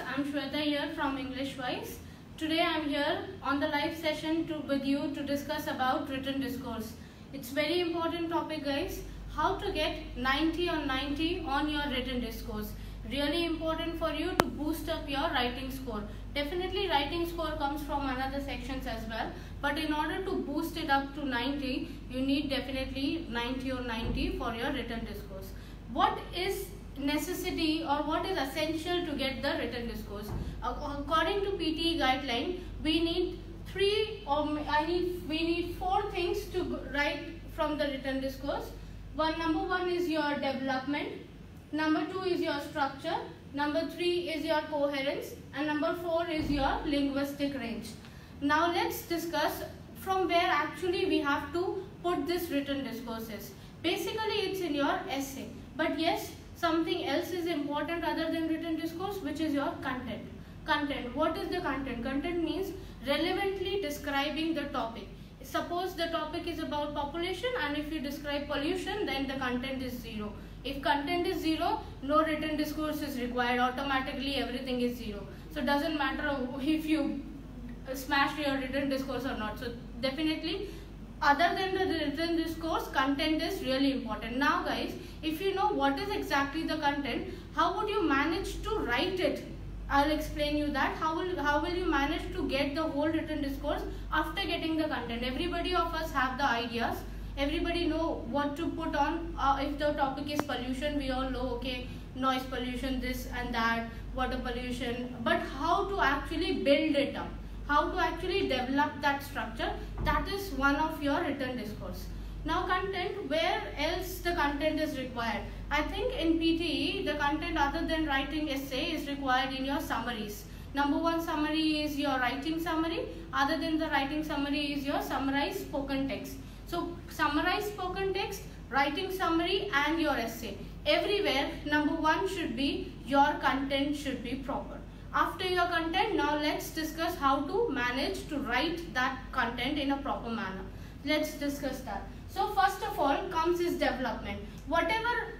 I'm Shweta here from EnglishWise. Today I'm here on the live session with you to discuss about written discourse. It's very important topic, guys. How to get 90 on 90 on your written discourse. Really important for you to boost up your writing score. Definitely writing score comes from another sections as well. But in order to boost it up to 90, you need definitely 90 or 90 for your written discourse. What is necessity or what is essential to get the written discourse? According to PTE guideline, we need four things to write from the written discourse. Number one is your development. Number two is your structure. Number three is your coherence. And number four is your linguistic range. Now let's discuss from where actually we have to put this written discourses. Basically it's in your essay. But yes, something else is important other than written discourse, which is your content. Content. What is the content? Content means relevantly describing the topic. Suppose the topic is about population, and if you describe pollution, then the content is 0. If content is 0, no written discourse is required. Automatically everything is 0. So it doesn't matter if you smash your written discourse or not. So definitely, other than the written discourse, content is really important. Now guys, if you know what is exactly the content, how would you manage to write it? I'll explain you that. How will you manage to get the whole written discourse after getting the content? Everybody of us have the ideas. Everybody know what to put on. If the topic is pollution, we all know, okay, noise pollution, this and that, water pollution. But how to actually build it up? How to actually develop that structure, that is one of your written discourse. Now content, where else the content is required? I think in PTE, the content other than writing essay is required in your summaries. Number one summary is your writing summary. Other than the writing summary is your summarized spoken text. So summarized spoken text, writing summary and your essay. Everywhere, number one should be your content should be proper. After your content, now let's discuss how to manage to write that content in a proper manner. Let's discuss that. So first of all comes is development. Whatever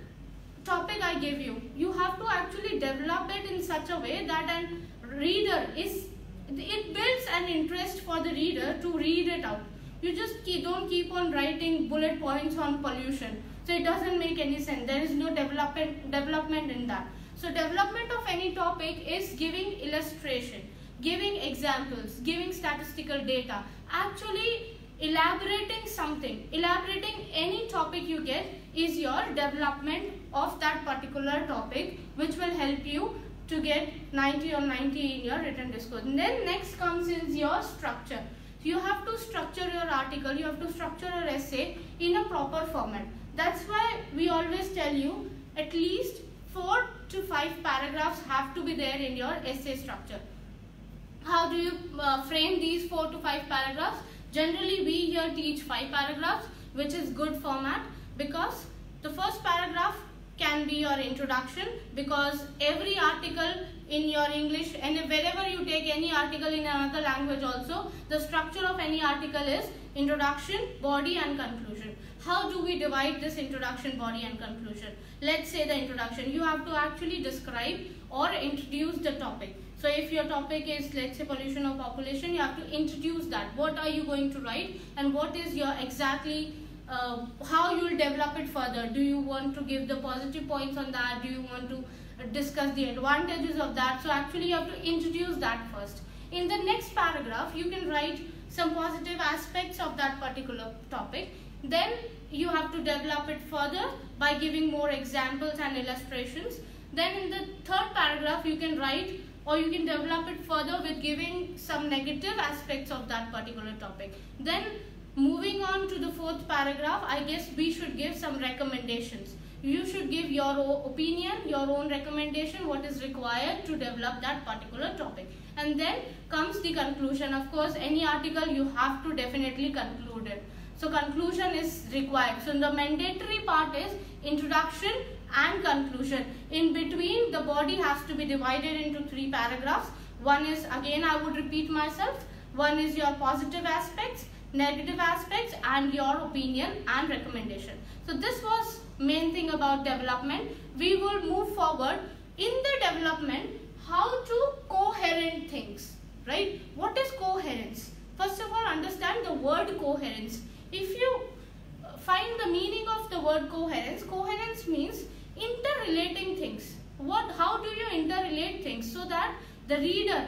topic I give you, you have to actually develop it in such a way that a reader it builds an interest for the reader to read it out. You just don't keep on writing bullet points on pollution. So it doesn't make any sense. There is no development in that. So development of any topic is giving illustration, giving examples, giving statistical data, actually elaborating something. Elaborating any topic you get is your development of that particular topic, which will help you to get 90 or 90 in your written discourse. And then next comes is your structure. You have to structure your article, you have to structure your essay in a proper format. That's why we always tell you at least 4 to 5 paragraphs have to be there in your essay structure. How do you frame these 4 to 5 paragraphs? Generally, we here teach 5 paragraphs, which is good format, because the first paragraph can be your introduction, because every article in your English, and wherever you take any article in another language also, the structure of any article is introduction, body and conclusion. How do we divide this introduction, body and conclusion? Let's say the introduction, you have to actually describe or introduce the topic. So if your topic is, let's say, pollution or population, you have to introduce that. What are you going to write, and what is your exactly how you will develop it further? Do you want to give the positive points on that? Do you want to discuss the advantages of that? So actually you have to introduce that first. In the next paragraph, you can write some positive aspects of that particular topic. Then you have to develop it further by giving more examples and illustrations. Then in the third paragraph, you can write or you can develop it further with giving some negative aspects of that particular topic. Then moving on to the fourth paragraph, I guess we should give some recommendations. You should give your own opinion, your own recommendation, what is required to develop that particular topic. And then comes the conclusion. Of course, any article you have to definitely conclude it. So conclusion is required. So the mandatory part is introduction and conclusion. In between, the body has to be divided into 3 paragraphs. One is, again I would repeat myself, one is your positive aspects, negative aspects and your opinion and recommendation. So this was main thing about development. We will move forward in the development, how to right? What is coherence? First of all, understand the word coherence. If you find the meaning of the word coherence, coherence means interrelating things. How do you interrelate things so that the reader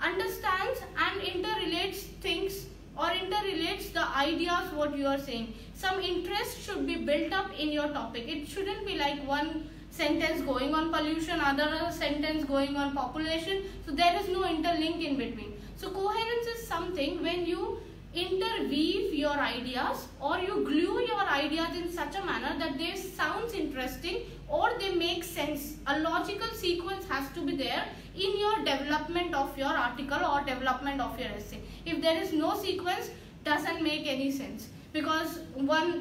understands and interrelates things or interrelates the ideas what you are saying. Some interest should be built up in your topic. It shouldn't be like one sentence going on pollution, other sentence going on population. So there is no interlink in between. So coherence is something when you interweave your ideas or you glue your ideas in such a manner that they sounds interesting or they make sense. A logical sequence has to be there in your development of your article or development of your essay. If there is no sequence, doesn't make any sense. Because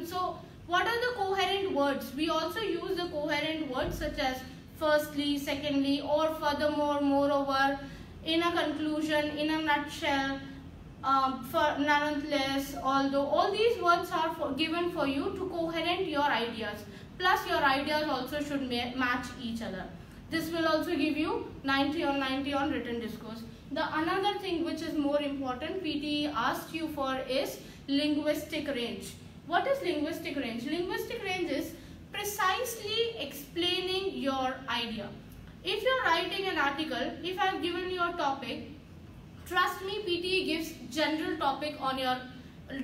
so what are the coherent words? We also use the coherent words such as firstly, secondly, or furthermore, moreover, in a conclusion, in a nutshell, for nonetheless, although. All these words are given for you to coherent your ideas. Plus your ideas also should match each other. This will also give you 90 on 90 on written discourse. The another thing which is more important PTE asked you for is linguistic range. What is linguistic range? Linguistic range is precisely explaining your idea. If you are writing an article, if I have given you a topic, trust me, PTE gives general topic on your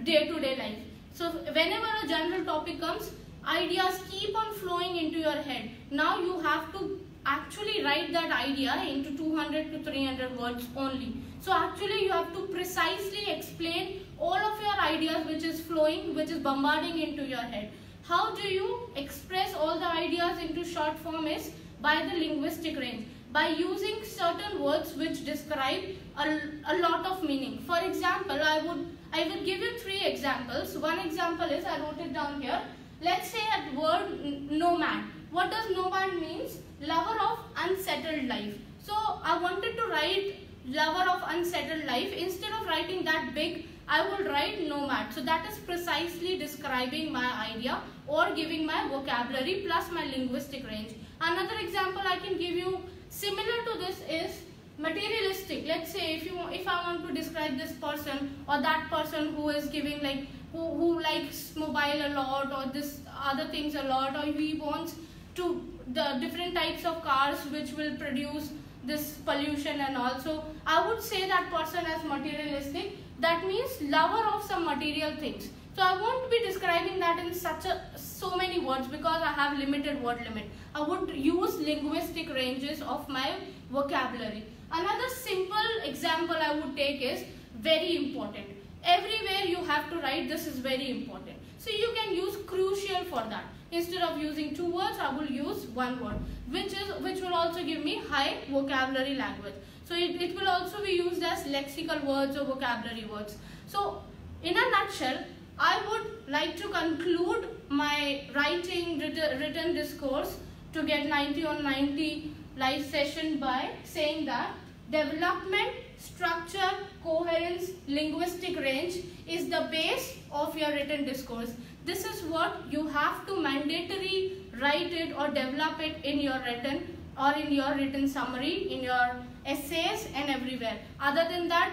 day-to-day life. So whenever a general topic comes, ideas keep on flowing into your head. Now you have to actually write that idea into 200 to 300 words only. So actually you have to precisely explain all of your ideas which is flowing, which is bombarding into your head. How do you express all the ideas into short form is by the linguistic range, by using certain words which describe a lot of meaning. For example, I would give you 3 examples. One example is, I wrote it down here. Let's say a word nomad. What does nomad means? Lover of unsettled life. So I wanted to write lover of unsettled life. Instead of writing that big, I will write nomad. So that is precisely describing my idea or giving my vocabulary plus my linguistic range. Another example I can give you similar to this is materialistic. Let's say if I want to describe this person or that person who is giving like who likes mobile a lot or this other things a lot, or he wants to the different types of cars which will produce this pollution and also, I would say that person as materialistic. That means lover of some material things. So I won't be describing that in so many words because I have limited word limit. I would use linguistic ranges of my vocabulary. Another simple example I would take is very important. Everywhere you have to write this is very important. So you can use crucial for that. Instead of using 2 words, I will use 1 word, which will also give me high vocabulary language. So it will also be used as lexical words or vocabulary words. So in a nutshell, I would like to conclude my writing written discourse to get 90 on 90 live session by saying that development, structure, coherence, linguistic range is the base of your written discourse. This is what you have to mandatorily write it or develop it in your written or in your written summary, in your essays and everywhere. Other than that,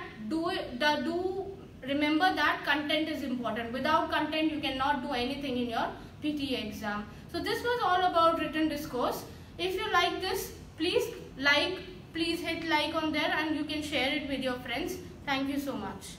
remember that content is important. Without content, you cannot do anything in your PTE exam. So this was all about written discourse. If you like this, please hit like on there and you can share it with your friends. Thank you so much.